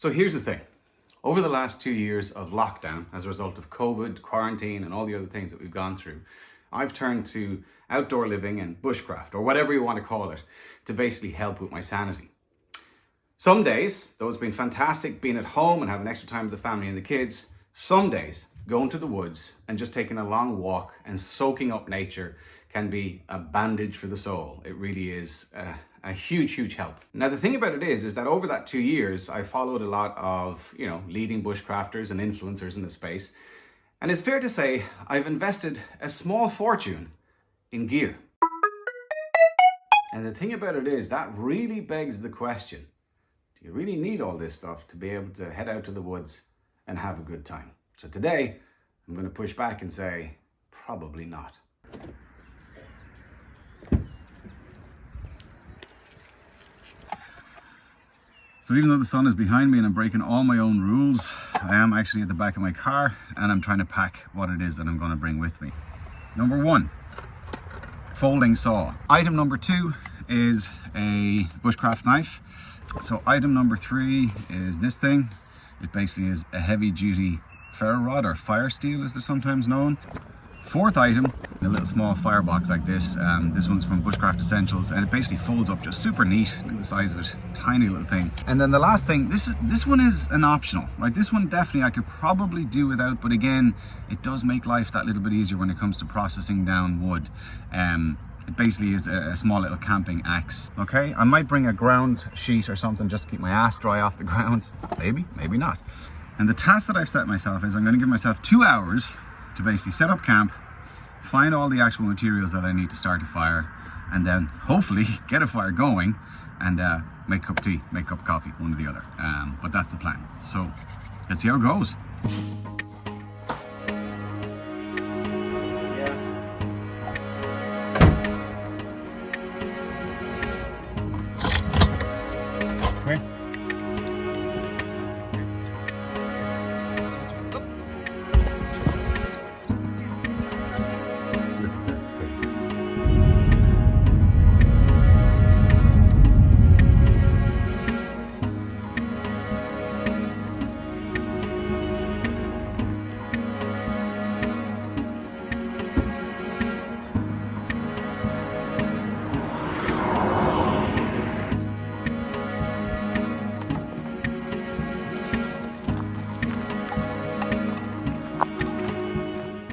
So here's the thing. Over the last 2 years of lockdown, as a result of COVID, quarantine, and all the other things that we've gone through, I've turned to outdoor living and bushcraft, or whatever you want to call it, to basically help with my sanity. Some days, though it's been fantastic being at home and having extra time with the family and the kids, some days going to the woods and just taking a long walk and soaking up nature can be a bandage for the soul. It really is a huge help. Now, the thing about it is that over that 2 years, I followed a lot of, leading bushcrafters and influencers in the space. And it's fair to say I've invested a small fortune in gear. And the thing about it is that really begs the question, do you really need all this stuff to be able to head out to the woods and have a good time? So today, I'm going to push back and say, probably not. So even though the sun is behind me and I'm breaking all my own rules, I am actually at the back of my car and I'm trying to pack what it is that I'm going to bring with me. Number 1, folding saw. Item number 2 is a bushcraft knife. So item number 3 is this thing. It basically is a heavy duty ferro rod, or fire steel as they're sometimes known. 4th item, a little small firebox like this. This one's from Bushcraft Essentials, and it basically folds up just super neat. Look at the size of it, tiny little thing. And then the last thing, this one is an optional, right? This one definitely I could probably do without, but again, it does make life that little bit easier when it comes to processing down wood. It basically is a small little camping axe. Okay, I might bring a ground sheet or something just to keep my ass dry off the ground. Maybe not. And the task that I've set myself is I'm going to give myself 2 hours to basically set up camp, find all the actual materials that I need to start a fire, and then hopefully get a fire going and make a cup of tea, make a cup of coffee, one or the other. But that's the plan. So let's see how it goes.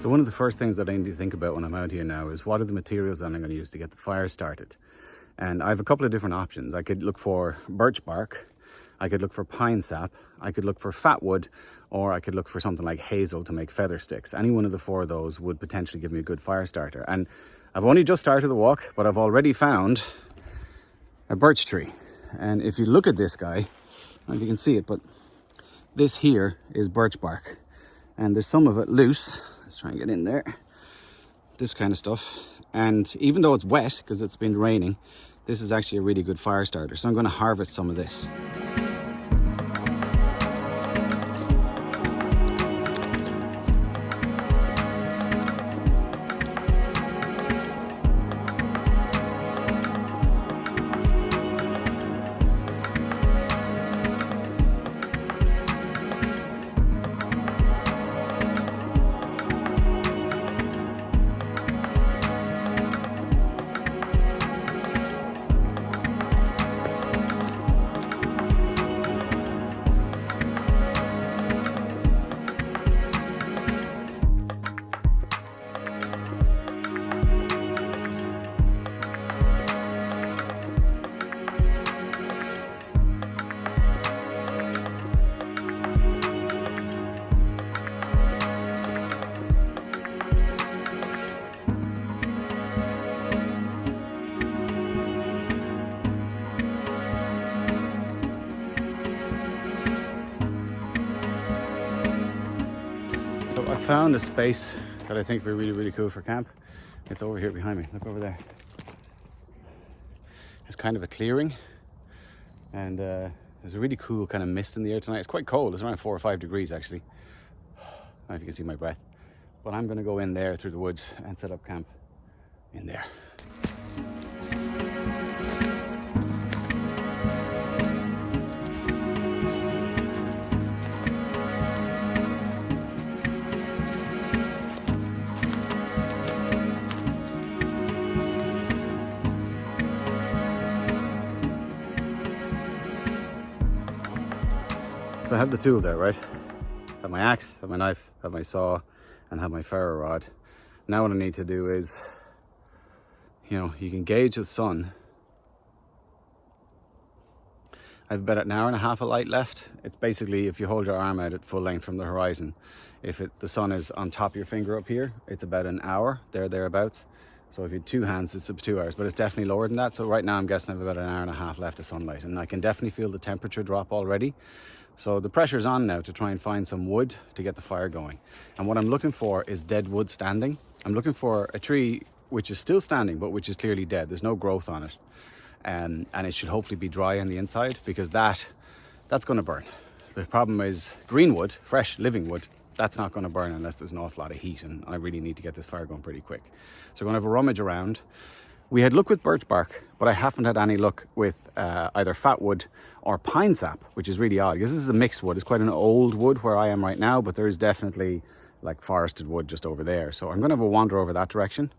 So one of the first things that I need to think about when I'm out here now is what are the materials that I'm going to use to get the fire started. And I have a couple of different options. I could look for birch bark, I could look for pine sap, I could look for fat wood, or I could look for something like hazel to make feather sticks. Any one of the 4 of those would potentially give me a good fire starter. And I've only just started the walk, but I've already found a birch tree. And if you look at this guy, I don't know if you can see it, but this here is birch bark. And there's some of it loose. Let's try and get in there. This kind of stuff. And even though it's wet, because it's been raining, this is actually a really good fire starter. So I'm going to harvest some of this. So I found a space that I think would be really cool for camp. It's over here behind me. Look over there. It's kind of a clearing, and there's a really cool kind of mist in the air tonight. It's quite cold. It's around 4 or 5 degrees actually. I don't know if you can see my breath, but I'm going to go in there through the woods and set up camp in there. So I have the tools out, right? I have my axe, have my knife, have my saw, and have my ferro rod. Now what I need to do is, you know, you can gauge the sun. I have about an hour and a half of light left. It's basically if you hold your arm out at full length from the horizon. If the sun is on top of your finger up here, it's about an hour, thereabouts. So if you had 2 hands, it's up 2 hours, but it's definitely lower than that. So right now I'm guessing I have about an hour and a half left of sunlight, and I can definitely feel the temperature drop already. So the pressure's on now to try and find some wood to get the fire going. And what I'm looking for is dead wood standing. I'm looking for a tree which is still standing, but which is clearly dead. There's no growth on it. And it should hopefully be dry on the inside, because that's going to burn. The problem is green wood, fresh living wood, that's not going to burn unless there's an awful lot of heat, and I really need to get this fire going pretty quick. So we're going to have a rummage around. We had luck with birch bark, but I haven't had any luck with either fat wood or pine sap, which is really odd, because this is a mixed wood. It's quite an old wood where I am right now, but there is definitely like forested wood just over there. So I'm going to have a wander over that direction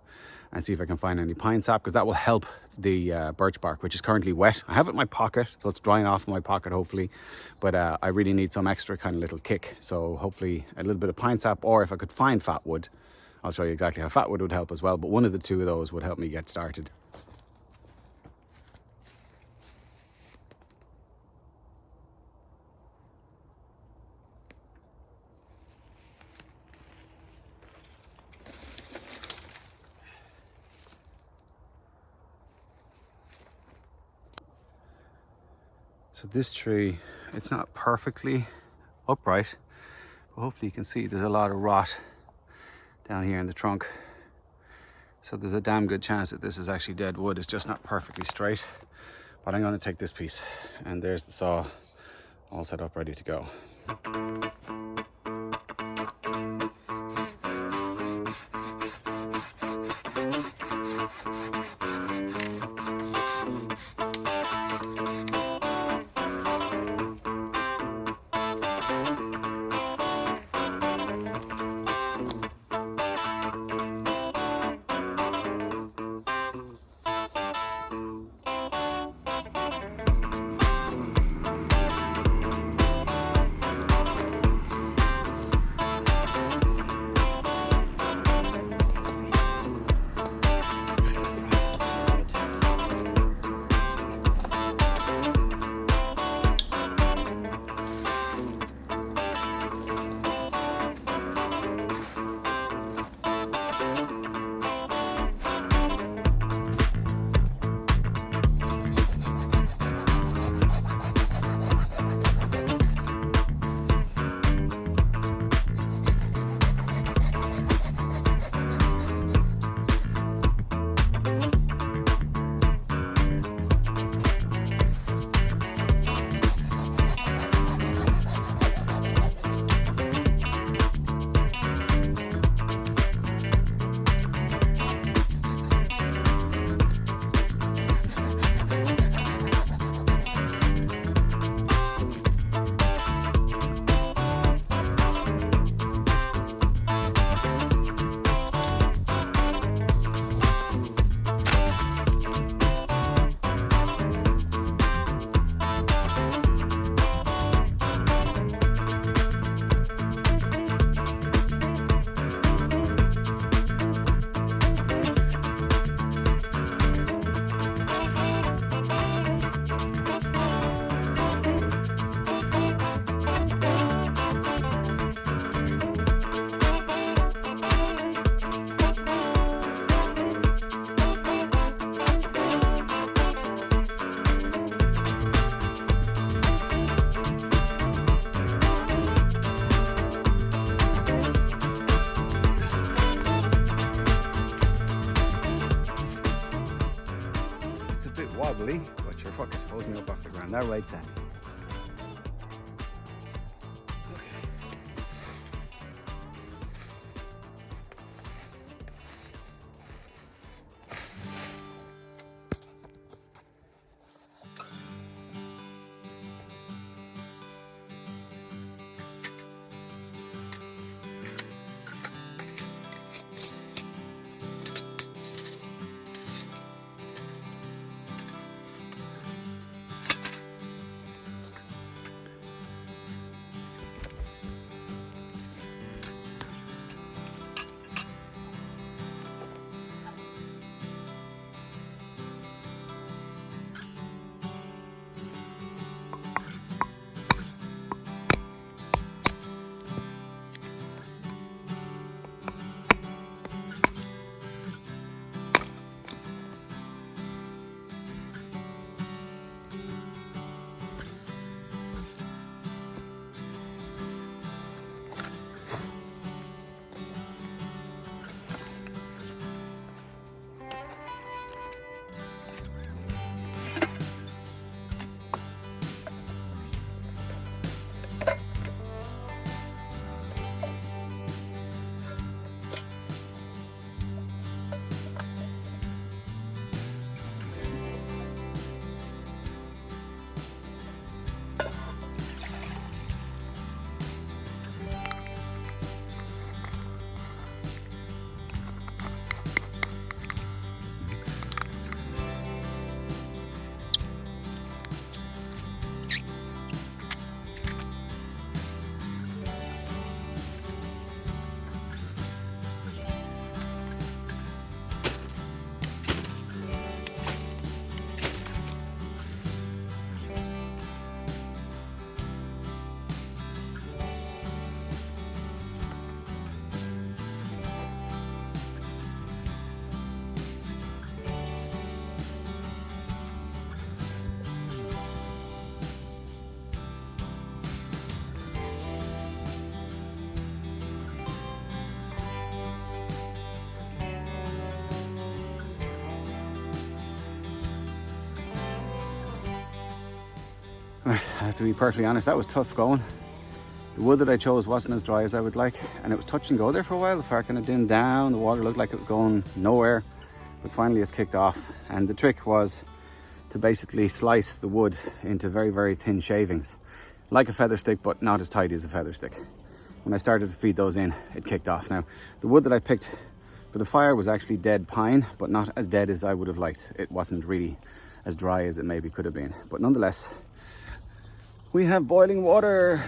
and see if I can find any pine sap, because that will help the birch bark, which is currently wet. I have it in my pocket, so it's drying off in my pocket hopefully, but I really need some extra kind of little kick. So hopefully a little bit of pine sap, or if I could find fat wood, I'll show you exactly how fat wood would help as well, but one of the two of those would help me get started. So this tree, it's not perfectly upright, but hopefully you can see there's a lot of rot down here in the trunk. So there's a damn good chance that this is actually dead wood. It's just not perfectly straight. But I'm going to take this piece, and there's the saw all set up, ready to go. Wobbly, but sure, fuck it, holds me up off the ground. That right, Sandy. Right, I have to be perfectly honest, that was tough going. The wood that I chose wasn't as dry as I would like, and it was touch and go there for a while. The fire kind of dimmed down, the water looked like it was going nowhere, but finally it's kicked off. And the trick was to basically slice the wood into very, very thin shavings, like a feather stick, but not as tight as a feather stick. When I started to feed those in, it kicked off. Now, the wood that I picked for the fire was actually dead pine, but not as dead as I would have liked. It wasn't really as dry as it maybe could have been, but nonetheless, we have boiling water.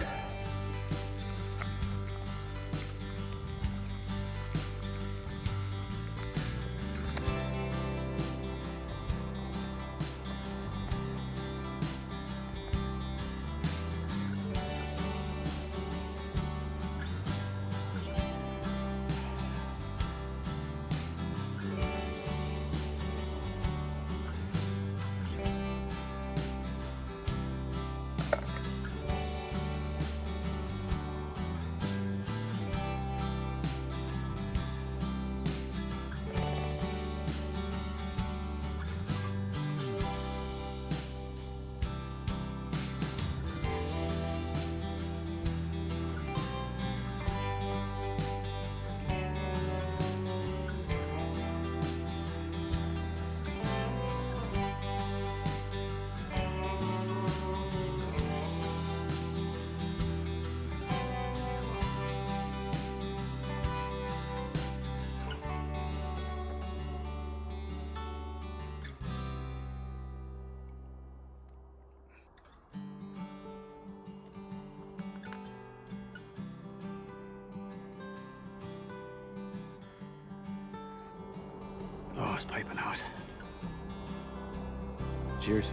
Oh, it's piping hot. Cheers.